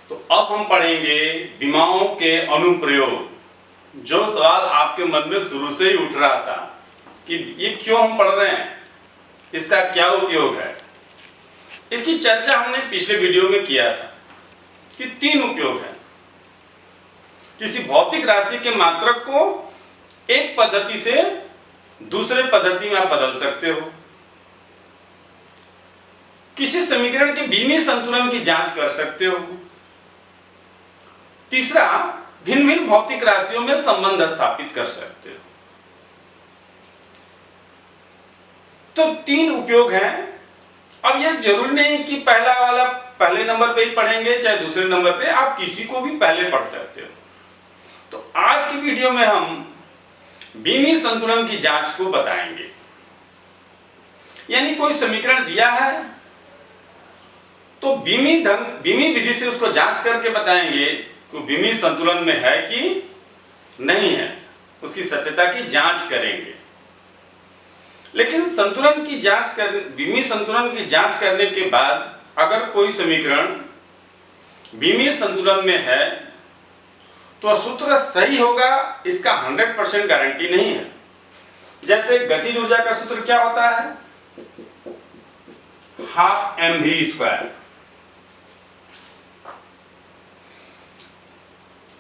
तो अब हम पढ़ेंगे विमाओं के अनुप्रयोग। जो सवाल आपके मन में शुरू से ही उठ रहा था कि ये क्यों हम पढ़ रहे हैं, इसका क्या उपयोग है, इसकी चर्चा हमने पिछले वीडियो में किया था कि 3 उपयोग है। किसी भौतिक राशि के मात्रक को एक पद्धति से दूसरे पद्धति में आप बदल सकते हो। किसी समीकरण के बीमीय संतुलन की जांच कर सकते हो। तीसरा, भिन्न भिन्न भौतिक राशियों में संबंध स्थापित कर सकते हो। तो 3 उपयोग हैं। अब यह जरूरी नहीं कि पहला वाला पहले नंबर पे ही पढ़ेंगे, चाहे दूसरे नंबर पे, आप किसी को भी पहले पढ़ सकते हो। तो आज की वीडियो में हम बीमीय संतुलन की जांच को बताएंगे। यानी कोई समीकरण दिया है तो बीमीय विधि से उसको जांच करके बताएंगे कि बीमीय संतुलन में है कि नहीं है, उसकी सत्यता की जांच करेंगे। लेकिन बीमीय संतुलन की जांच करने के बाद अगर कोई समीकरण बीमीय संतुलन में है तो सूत्र सही होगा, इसका 100% गारंटी नहीं है। जैसे गतिज ऊर्जा का सूत्र क्या होता है? 12mv²।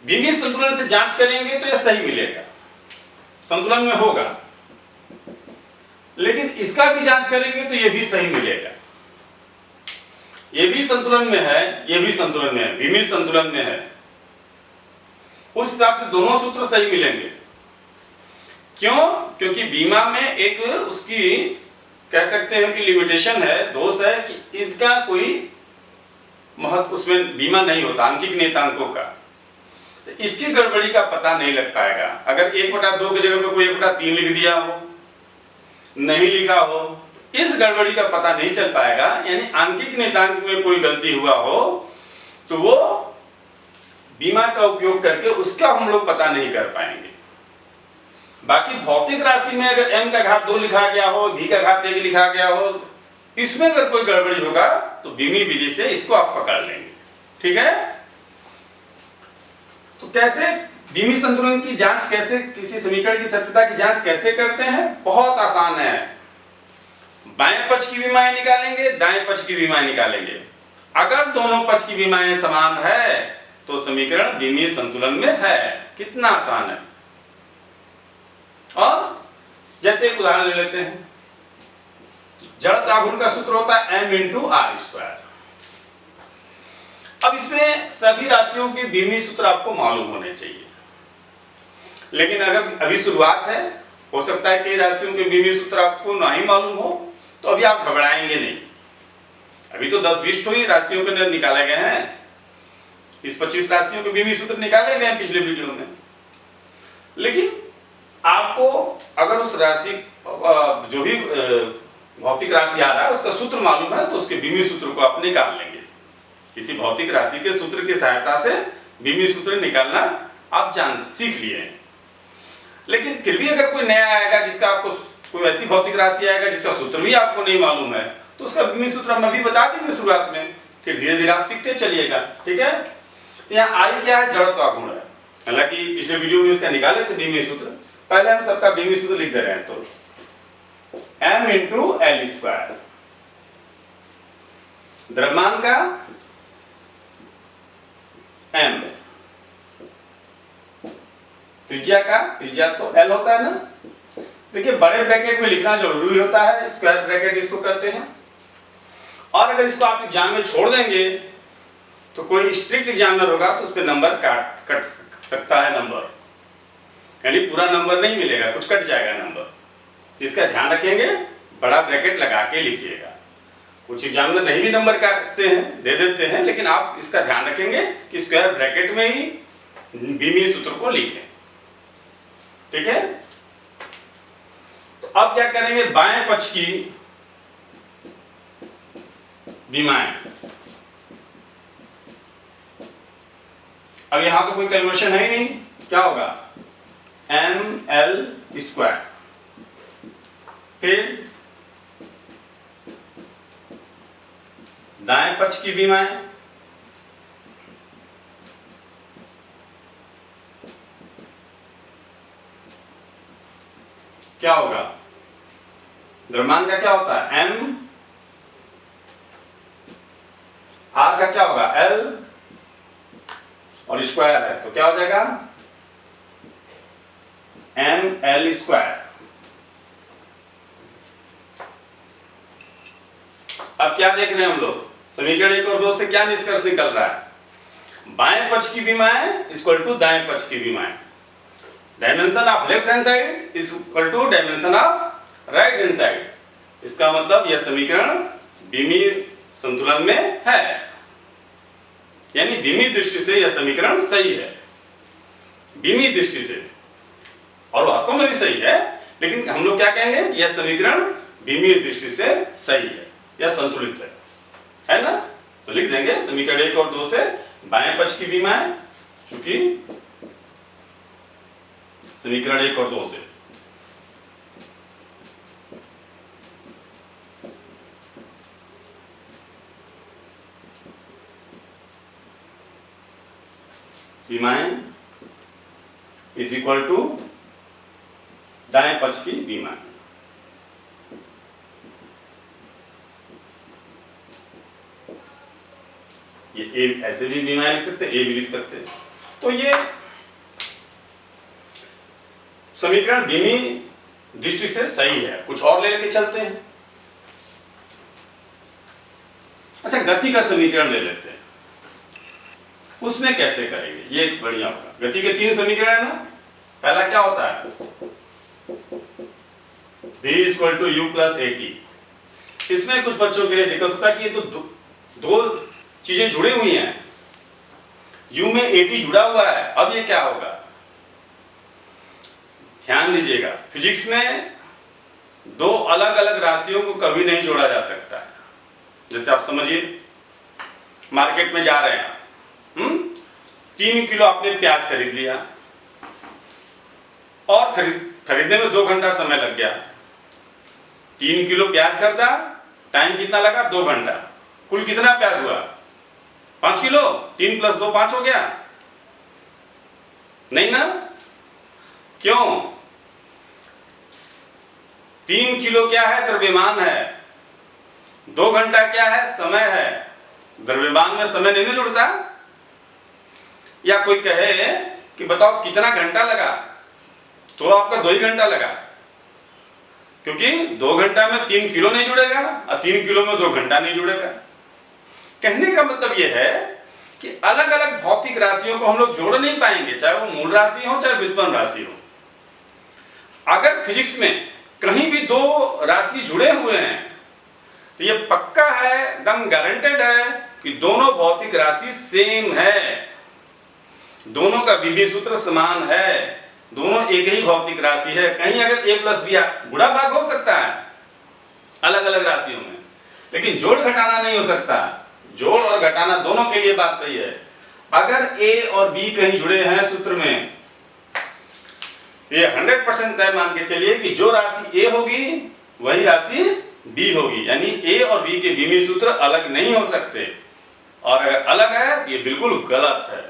बीमीय संतुलन से जांच करेंगे तो यह सही मिलेगा, संतुलन में होगा। लेकिन इसका भी जांच करेंगे तो यह भी सही मिलेगा। यह भी संतुलन में है, यह भी संतुलन में है, बीमीय संतुलन में है। उस हिसाब से दोनों सूत्र सही मिलेंगे। क्यों? क्योंकि बीमा में एक उसकी कह सकते हैं कि लिमिटेशन है, दोष है कि इसका कोई महत्व उसमें बीमा नहीं होता आंकिक नियतांकों का। तो इसकी गड़बड़ी का पता नहीं लग पाएगा। अगर 1/2 की जगह पे कोई 1/3 लिख दिया हो, नहीं लिखा हो, तो इस गड़बड़ी का पता नहीं चल पाएगा। यानी आंकिक नियतांक में कोई गलती हुआ हो तो वो बीमा का उपयोग करके उसका हम लोग पता नहीं कर पाएंगे। बाकी भौतिक राशि में अगर m का घात 2 लिखा गया हो, v का घात 1 लिखा गया हो, इसमें अगर कोई गड़बड़ी होगा तो बीमीय विधि से इसको आप पकड़ लेंगे। ठीक है? तो कैसे बीमीय संतुलन की जांच, कैसे किसी समीकरण की सत्यता की जांच कैसे करते हैं? बहुत आसान है। बाएं पक्ष की विमाएं निकालेंगे, दाएं पक्ष की विमाएं निकालेंगे। अगर दोनों पक्ष की विमाएं समान है तो समीकरण बीमीय संतुलन में है। कितना आसान है। और जैसे एक उदाहरण ले लेते हैं, जड़त्व आघूर्ण का सूत्र होता है m×r²। अब इसमें सभी राशियों के बीमीय सूत्र आपको मालूम होने चाहिए। लेकिन अगर अभी शुरुआत है, हो सकता है कई राशियों के बीमीय सूत्र आपको नहीं मालूम हो, तो अभी आप घबराएंगे नहीं। अभी तो 10-20 ही राशियों के निकाले गए हैं। 20-25 राशियों के बीमीय सूत्र निकाले गए हैं पिछले वीडियो में। लेकिन आपको अगर उस राशि जो भी भौतिक राशि आ रहा है उसका सूत्र मालूम है तो उसके बीमीय सूत्र को आप निकाल लेंगे। किसी भौतिक राशि के सूत्र की सहायता से बीमीय सूत्र निकालना आप सीख लिए हैं। लेकिन फिर भी अगर कोई नया आएगा, जिसका आपको कोई ऐसी भौतिक राशि आएगा जिसका सूत्र भी आपको नहीं मालूम है, तो उसका बीमीय सूत्र हम अभी बता देंगे शुरुआत में, फिर धीरे धीरे आप सीखते चलिएगा। ठीक है? तो यहाँ आई क्या है? जड़त्व आघूर्ण है। हालांकि पिछले वीडियो में इसका निकाले थे बीमीय सूत्र, पहले हम सबका बीमीय सूत्र लिख दे रहे हैं। तो m×l², द्रव्यमान का m, त्रिज्या तो l होता है ना। देखिए बड़े ब्रैकेट में लिखना जरूरी होता है, स्क्वायर ब्रैकेट इसको कहते हैं। और अगर इसको आप एग्जाम में छोड़ देंगे तो कोई स्ट्रिक्ट एग्जामिनर होगा तो उस पर नंबर कट सकता है नंबर, यानी पूरा नंबर नहीं मिलेगा, कुछ कट जाएगा नंबर। इसका ध्यान रखेंगे, बड़ा ब्रैकेट लगा के लिखिएगा। कुछ एग्जामिनर नहीं भी नंबर काटते हैं, दे देते हैं, लेकिन आप इसका ध्यान रखेंगे कि स्क्वायर ब्रैकेट में ही बीमीय सूत्र को लिखें। ठीक है? तो अब क्या करेंगे? बाएं पक्ष की विमाएं। अब यहां तो कोई कैलकुलेशन है ही नहीं, क्या होगा? ml²। फिर दाएं पक्ष की विमाएं क्या होगा, द्रव्यमान का क्या होता है m, r का क्या होगा l, और स्क्वायर है तो क्या हो जाएगा ml स्क्वायर। अब क्या देख रहे हैं हम लोग, समीकरण 1 और 2 से क्या निष्कर्ष निकल रहा है, बाएं पक्ष की विमाएं इक्वल टू दाएं पक्ष की विमाएं, dimension of left hand side is equal to dimension of right hand side. इसका मतलब यह समीकरण विमीय संतुलन में है, यानी विमीय दृष्टि से यह समीकरण सही है, विमीय दृष्टि से, और वास्तव में भी सही है, लेकिन हम लोग क्या कहेंगे कि यह समीकरण विमीय दृष्टि से सही है, यह संतुलित है ना। तो लिख देंगे समीकरण 1 और 2 से बाएं पक्ष की विमाएं, चूंकि समीकरण 1 और 2 से विमाएं इज इक्वल टू दाएं पक्ष की विमाएं। ये ए ऐसे भी विमाएं लिख सकते हैं, ए भी लिख सकते हैं। तो ये समीकरण विमीय दृष्टि से सही है। कुछ और ले लेके चलते हैं। अच्छा, गति का समीकरण ले लेते हैं, उसमें कैसे करेंगे, ये एक बढ़िया होगा। गति के 3 समीकरण है ना। पहला क्या होता है, v equal to u plus a t. इसमें कुछ बच्चों के लिए दिक्कत होता है कि ये तो दो चीजें जुड़ी हुई हैं, u में ए टी जुड़ा हुआ है। अब ये क्या होगा, ध्यान दीजिएगा, फिजिक्स में दो अलग अलग राशियों को कभी नहीं जोड़ा जा सकता है। जैसे आप समझिए, मार्केट में जा रहे हैं, 3 किलो आपने प्याज खरीद लिया और खरीदने में 2 घंटा समय लग गया। 3 किलो प्याज खरीदा, टाइम कितना लगा, 2 घंटा। कुल कितना प्याज हुआ, 5 किलो। 3 + 2 5 हो गया, नहीं ना? क्यों? 3 किलो क्या है, द्रव्यमान है। 2 घंटा क्या है, समय है। द्रव्यमान में समय नहीं जुड़ता। या कोई कहे कि बताओ कितना घंटा लगा, तो आपका 2 ही घंटा लगा, क्योंकि 2 घंटा में 3 किलो नहीं जुड़ेगा और 3 किलो में 2 घंटा नहीं जुड़ेगा। कहने का मतलब यह है कि अलग अलग भौतिक राशियों को हम लोग जोड़ नहीं पाएंगे, चाहे वो मूल राशि हो चाहे व्युत्पन्न राशि हो। अगर फिजिक्स में कहीं भी 2 राशि जुड़े हुए हैं तो ये पक्का है, एकदम गारंटेड है कि दोनों भौतिक राशि सेम है, दोनों का विभव सूत्र समान है, दोनों एक ही भौतिक राशि है। कहीं अगर a + b गुणा भाग हो सकता है अलग अलग राशियों में, लेकिन जोड़ घटाना नहीं हो सकता। जोड़ और घटाना दोनों के लिए बात सही है। अगर a और b कहीं जुड़े हैं सूत्र में, ये 100% तय मान के चलिए कि जो राशि a होगी वही राशि b होगी, यानी a और b के विमीय सूत्र अलग नहीं हो सकते। और अगर अलग है, ये बिल्कुल गलत है।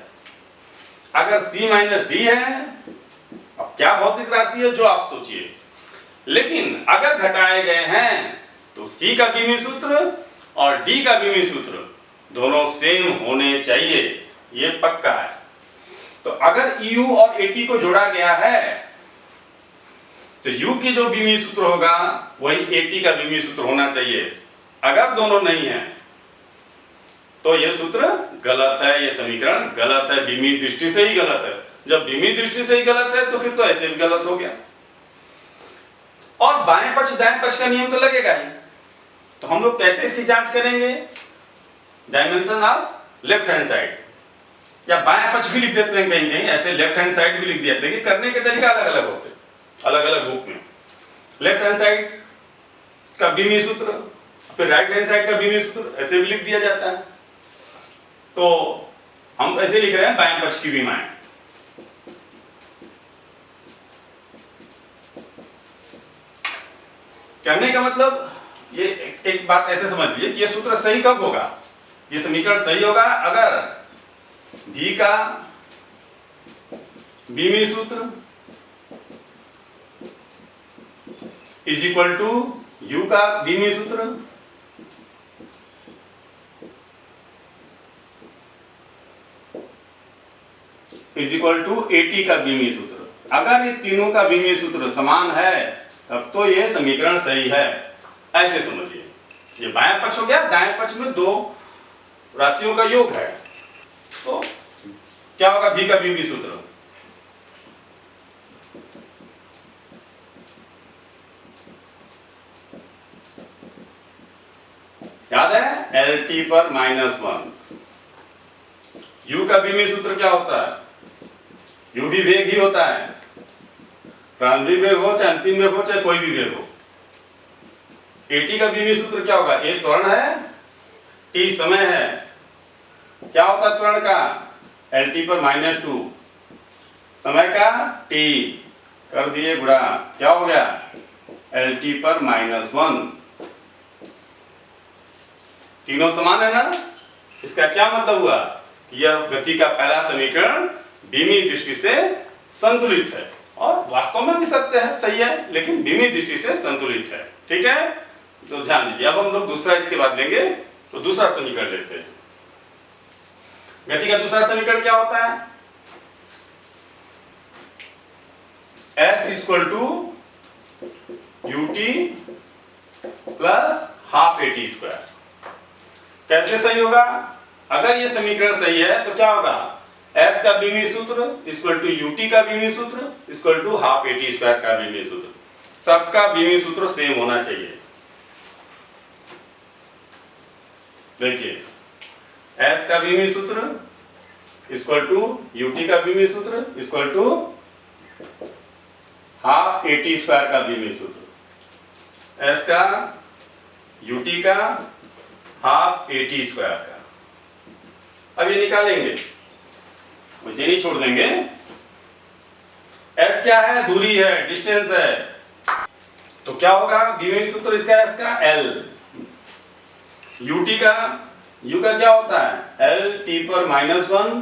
अगर c - d है, अब क्या भौतिक राशि है जो आप सोचिए, लेकिन अगर घटाए गए हैं तो c का विमीय सूत्र और d का विमीय सूत्र दोनों सेम होने चाहिए, ये पक्का है। तो अगर u और at को जोड़ा गया है तो u की जो विमीय सूत्र होगा वही at का विमीय सूत्र होना चाहिए। अगर दोनों नहीं है तो यह सूत्र गलत है, यह समीकरण गलत है, विमीय दृष्टि से ही गलत है। जब विमीय दृष्टि से ही गलत है तो फिर तो ऐसे भी गलत हो गया। और बाएं पक्ष दाएं पक्ष का नियम तो लगेगा ही। तो हम लोग कैसे इसकी जांच करेंगे, dimension of left hand side, या बाएं पक्ष भी लिख देते हैं कहीं कहीं, ऐसे लेफ्ट हैंड साइड भी लिख दिया। देखिए करने के तरीका अलग अलग होते हैं, अलग अलग रूप में। लेफ्ट हैंड साइड का विमीय सूत्र, फिर राइट हैंड साइड का विमीय सूत्र, ऐसे भी लिख दिया जाता है। तो हम ऐसे लिख रहे हैं बाएं पक्ष की विमाएं। कहने का मतलब ये एक बात ऐसे समझ लीजिए कि ये सूत्र सही कब होगा, ये समीकरण सही होगा अगर v का विमीय सूत्र इज इक्वल टू यू का बीमी सूत्र इज इक्वल टू एटी का बीमी सूत्र। अगर ये तीनों का बीमी सूत्र समान है तब तो ये समीकरण सही है। ऐसे समझिए, ये बाएं पक्ष हो गया, दाएं पक्ष में दो राशियों का योग है, तो क्या होगा भी का बीमी सूत्र? याद है, एल टी पर -1। यू का बीमी सूत्र क्या होता है? यू भी वेग ही होता है, प्रारंभिक वेग हो चाहे अंतिम वेग हो चाहे कोई भी वेग हो। एटी का बीमी सूत्र क्या होगा? ए त्वरण है, टी समय है। क्या होता है त्वरण का? एल टी पर -2, समय का टी कर दिए गुणा, क्या हो गया? एल टी पर -1। तीनों समान है ना? इसका क्या मतलब हुआ? यह गति का पहला समीकरण बीमी दृष्टि से संतुलित है, और वास्तव में भी सत्य है, सही है, लेकिन बीमी दृष्टि से संतुलित है। ठीक है, तो ध्यान दीजिए। अब हम लोग दूसरा इसके बाद लेंगे, तो दूसरा समीकरण लेते हैं। गति का दूसरा समीकरण क्या होता है? S equal to ut plus half AT square. कैसे सही होगा? अगर ये समीकरण सही है तो क्या होगा? S का बीमी सूत्र इक्वल टू ut का बीमी सूत्र equal to half AT square का बीमी सूत्र। सबका बीमी सूत्र सेम होना चाहिए। देखिए, S का बीमी सूत्र इक्वल टू ut का बीमी सूत्र equal to half AT square का बीमी सूत्र। S का ut का हाफ AT स्क्वायर का। अब ये निकालेंगे, मुझे नहीं छोड़ देंगे। S क्या है? दूरी है, डिस्टेंस है, तो क्या होगा बीमी सूत्र इसका? S का L, ut का, u का क्या होता है? L t पर -1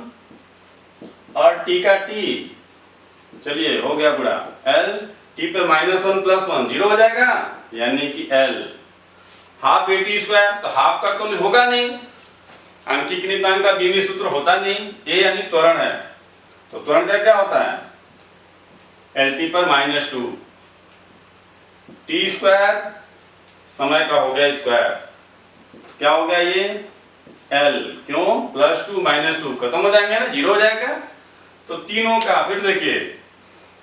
और t का t, चलिए हो गया पूरा। L t पर -1 + 1 0 हो जाएगा, यानी कि L हाफ AT स्क्वायर। तो हाफ का तो होगा नहीं, अंकिक नियतांक का बीमी सूत्र होता नहीं। ए यानी त्वरण है, तो त्वरण का क्या होता है? एल टी पर -2 टी स्क्वायर, समय का हो गया स्क्वायर, क्या हो गया ये? एल, क्यों? +2 -2 खत्म हो जाएंगे ना, 0 हो जाएगा। तो तीनों का फिर देखिए,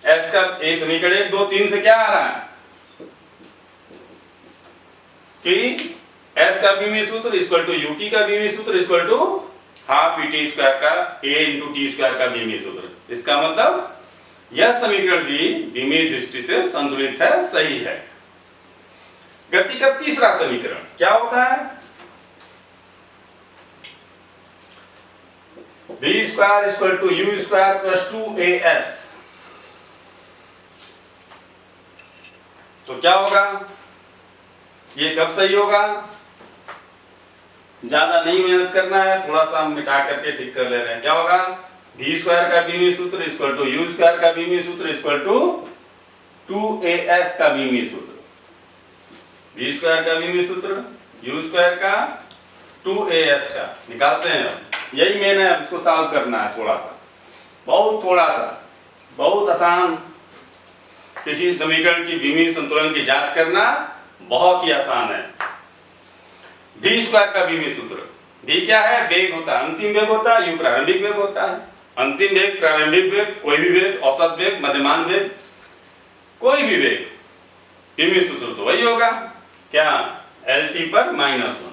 एस का एक समीकरण 1 2 3 से क्या आ रहा है कि S का बीमी सूत्र इक्वल टू ut का बीमी सूत्र equal to half AT square का a × t स्क्वायर का बीमी सूत्र। इसका मतलब यह समीकरण भी बीमी दृष्टि से संतुलित है, सही है। गति का तीसरा समीकरण क्या होता है? v square equal to u square plus 2as। तो क्या होगा? ये कब सही होगा? ज्यादा नहीं मेहनत करना है, थोड़ा सा हम मिटा करके ठीक कर ले रहे हैं। क्या होगा? v स्क्वायर का बीमी सूत्र इक्वल टू u स्क्वायर का बीमी सूत्र इक्वल टू 2as का बीमी सूत्र। v स्क्वायर का बीमी सूत्र u स्क्वायर का 2as का निकालते हैं। यही मेन है, अब इसको सॉल्व करना है थोड़ा सा, थोड़ा सा, बहुत आसान। किसी समीकरण की बीमी संतुलन की जांच करना बहुत ही आसान है। v स्क्वायर का बीमी सूत्र, v क्या है? वेग होता है, अंतिम वेग होता है, u प्रारंभिक वेग होता है। अंतिम वेग, प्रारंभिक वेग, कोई भी वेग, औसत वेग, मध्यमान वेग, कोई भी वेग, बीमी सूत्र तो वही होगा, क्या? एल टी पर -1।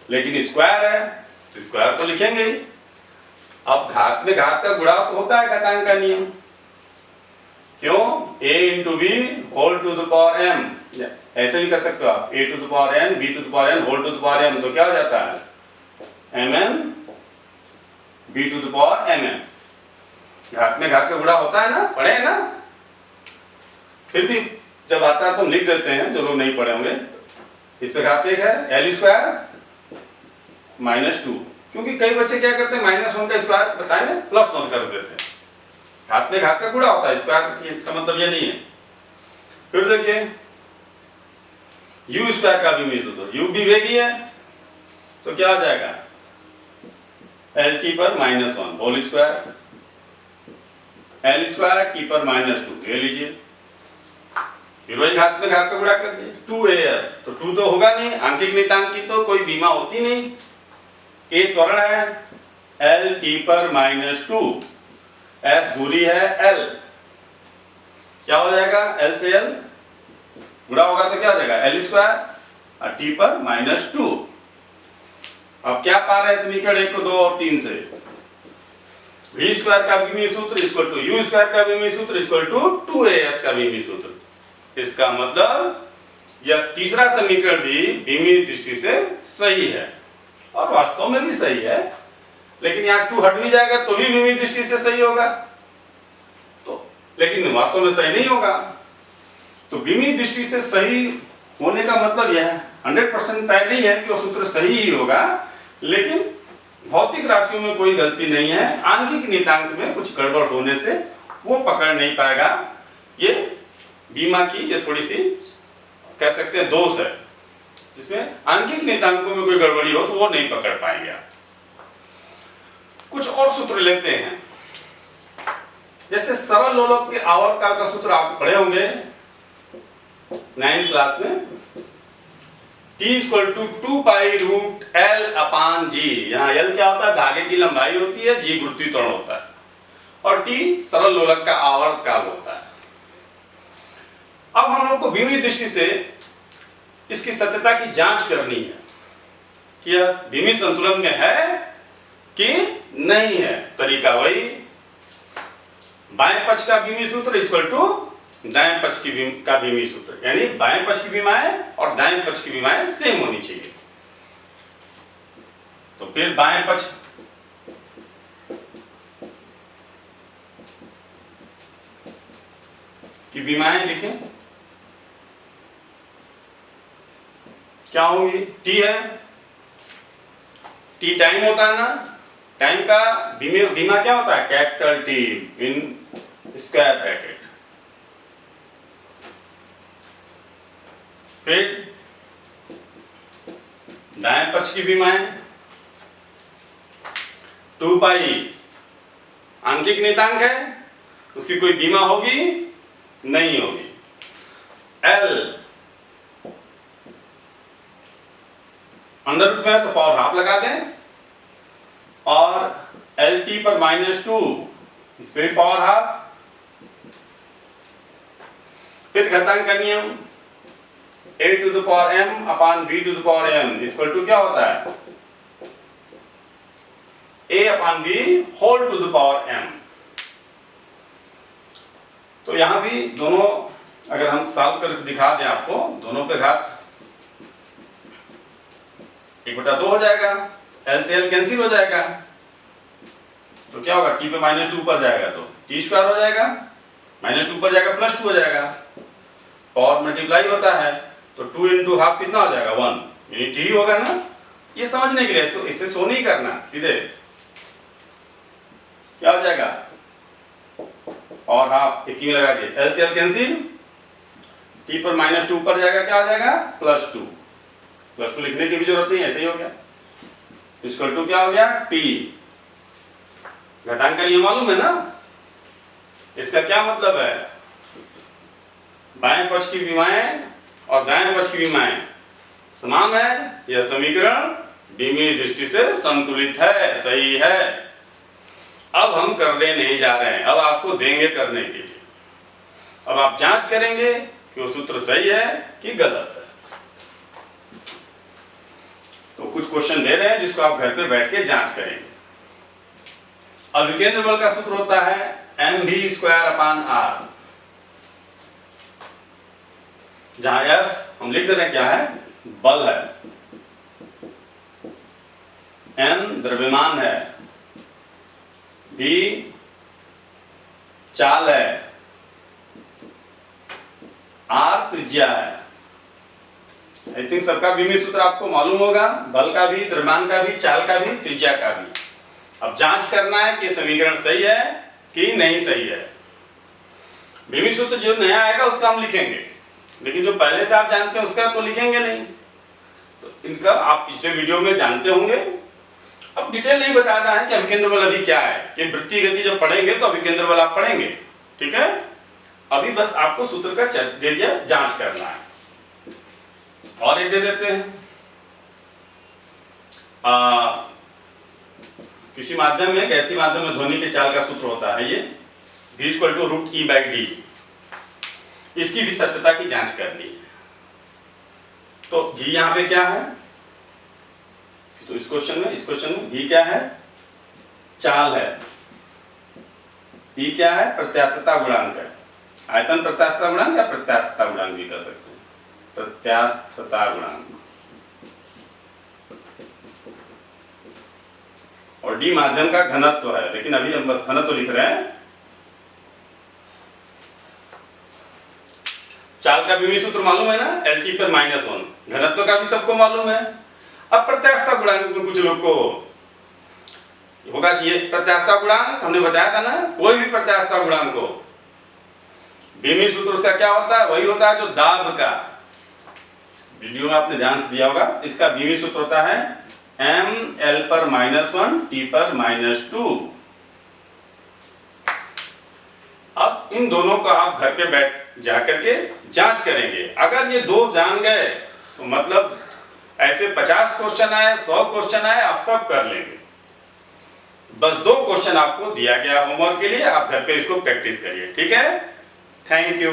लेकिन स्क्वायर है तो स्क्वायर तो लिखेंगे ही। अब घात में घात का गुणा तो होता है घातांक का नियम, क्यों? a × b whole to the power m, ऐसे भी कर सकते हो आप, a to the power n b to the power n whole to the power m, तो क्या हो जाता है? mn b to the power mn। घात में घात का गुणा होता है ना, पढ़े है ना? फिर भी जब आता है तो हम लिख देते हैं, जो लोग नहीं पढ़े होंगे। इस पे घात 1 है, l स्क्वायर -2, क्योंकि कई बच्चे क्या करते हैं, -1 का स्क्वायर बताए ना, +1 कर देते हैं। घात में घात का गुणा होता है, स्क्वायर इसका मतलब ये नहीं है। फिर देखिए यू स्क्वायर का भी सूत्र, यू भी वेगी है तो क्या आ जाएगा एल टी पर -1 whole square L square T पर -2, ले लीजिए। फिर वही घात में घात का गुणा कर दिए 2as, तो 2 तो होगा नहीं, आंकिक नियतांक की तो कोई बीमा होती नहीं। ए त्वरण है एल टी पर -2, एस दूरी है एल, क्या हो जाएगा एल से एल गुणा होगा तो क्या हो जाएगा एल स्क्वायर और टी पर -2। अब क्या पा रहे हैं समीकरण 1 को 2 और 3 से, v स्क्वायर का विमीय सूत्र इक्वल टू u स्क्वायर का विमीय सूत्र इक्वल टू 2as का विमीय सूत्र। इसका मतलब यह तीसरा समीकरण भी विमीय दृष्टि से सही है और वास्तव में भी सही है, लेकिन यहाँ 2 हट भी जाएगा तो भी विमीय दृष्टि से सही होगा, तो लेकिन वास्तव में सही नहीं होगा। तो विमीय दृष्टि से सही होने का मतलब यह 100% तय नहीं है कि वो सूत्र सही ही होगा, लेकिन भौतिक राशियों में कोई गलती नहीं है, आंकिक नियतांक में कुछ गड़बड़ होने से वो पकड़ नहीं पाएगा। ये बीमा की ये थोड़ी सी कह सकते हैं दोष है, जिसमें आंकिक नियतांकों में कोई गड़बड़ी हो तो वो नहीं पकड़ पाएंगे आप। कुछ और सूत्र लेते हैं, जैसे सरल लोलक के आवर्तकाल का सूत्र आप पढ़े होंगे 9th क्लास में, T = 2 पाई रूट L अपान G। यहाँ L क्या होता है धागे की लंबाई होती है, G गुरुत्वीय त्वरण होता है और T सरल लोलक का आवर्तकाल होता है। अब हम लोग को विमीय दृष्टि से इसकी सत्यता की जांच करनी है कि यह विमीय संतुलन में है कि नहीं है। तरीका वही, बाएं पक्ष का विमीय सूत्र इक्वल टू दाएं पक्ष का विमीय सूत्र, यानी बाएं पक्ष की विमाएं और दाएं पक्ष की विमाएं सेम होनी चाहिए। तो फिर बाएं पक्ष की विमाएं लिखें, क्या होंगी, टी है, टी टाइम होता है ना, टाइम का बीमा क्या होता है capital T in square bracket. फिर दाएं पक्ष की बीमाएं 2 पाई आंकिक नियतांक है, उसकी कोई बीमा होगी नहीं होगी। L अंडर रूट में है तो पावर हाफ लगा दें और LT पर -2 स्पीड पावर हाफ। फिर घातांक का नियम a to the power m अपान b to the power m equal to क्या होता है a अपान b whole to the power m। तो यहां भी दोनों अगर हम सॉल्व करके दिखा दें आपको, दोनों पे घात 1/2 हो जाएगा, l से l कैंसिल हो जाएगा, तो क्या होगा t पे -2 ऊपर जाएगा तो t स्क्वायर हो जाएगा, -2 ऊपर जाएगा +2 हो जाएगा, पावर मल्टीप्लाई होता है तो 2 × हाफ कितना हो जाएगा 1, यानी t होगा ना। ये समझने के लिए इसको इससे सो नहीं करना, सीधे क्या हो जाएगा और हाफ एक ही में लगा दिए, l से l कैंसिल, t पर -2 ऊपर जाएगा क्या हो जाएगा +2 लिखने की भी जरूरत नहीं है, ऐसे ही हो गया। इक्वल टू क्या हो गया t। घातांक का नियम मालूम है ना, इसका क्या मतलब है, बाएं पक्ष की विमाएं और दाएं पक्ष की विमाएं समान है, यह समीकरण विमीय दृष्टि से संतुलित है, सही है। अब हम करने नहीं जा रहे हैं, अब आपको देंगे करने के लिए। अब आप जांच करेंगे कि वो सूत्र सही है कि गलत है। तो कुछ क्वेश्चन दे रहे हैं जिसको आप घर पे बैठ के जांच करेंगे। अभिकेंद्र बल का सूत्र होता है mv² अपान r, जहां F हम लिख दे रहे हैं क्या है, बल है, m द्रव्यमान है, v चाल है, r त्रिज्या है। आई थिंक सबका विमीय सूत्र आपको मालूम होगा, बल का भी, द्रव्यमान का भी, चाल का भी, त्रिज्या का भी। अब जांच करना है कि समीकरण सही है कि नहीं सही है। बीमी सूत्र जो नया आएगा उसका हम लिखेंगे, लेकिन जो पहले से आप जानते हैं उसका तो लिखेंगे नहीं। तो इनका आप पिछले वीडियो में जानते होंगे। अब डिटेल नहीं बताना है कि अभिकेंद्र बल अभी क्या है, कि वृत्तीय गति जब पढ़ेंगे तो अभिकेंद्र बल आप पढ़ेंगे, ठीक है। अभी बस आपको सूत्र का दे दिया, जांच करना है। और एक दे देते हैं, किसी माध्यम में, गैसीय माध्यम में ध्वनि के चाल का सूत्र होता है ये v = √E/d। इसकी भी सत्यता की जांच करनी है। तो v यहाँ पे क्या है, तो इस क्वेश्चन में v क्या है, चाल है, e क्या है, प्रत्यास्थता गुणांक है। आयतन प्रत्यास्थता गुणांक या प्रत्यास्थता गुणांक भी कर सकते हैं, प्रत्यास्थता गुणांक। और d माध्यम का घनत्व है, लेकिन अभी हम बस घनत्व लिख रहे हैं। चाल का बीमी सूत्र मालूम है ना, LT पर -1। घनत्व का भी सबको मालूम है। अब प्रत्यास्थता गुणांक में कुछ लोग को होगा कि ये प्रत्यास्थता गुणांक हमने बताया था ना, कोई भी प्रत्यास्थता गुणांक हो, बीमी सूत्र से क्या होता है, वही होता है जो दाब का, वीडियो में आपने ध्यान से दिया होगा। इसका बीमी सूत्र होता है mL पर -1 T पर -2। अब इन दोनों का आप घर पे बैठ जाकर के जांच करेंगे। अगर ये दो जान गए तो मतलब ऐसे 50 क्वेश्चन आए, 100 क्वेश्चन आए, आप सब कर लेंगे। बस 2 क्वेश्चन आपको दिया गया होमवर्क के लिए, आप घर पे इसको प्रैक्टिस करिए, ठीक है। Thank you.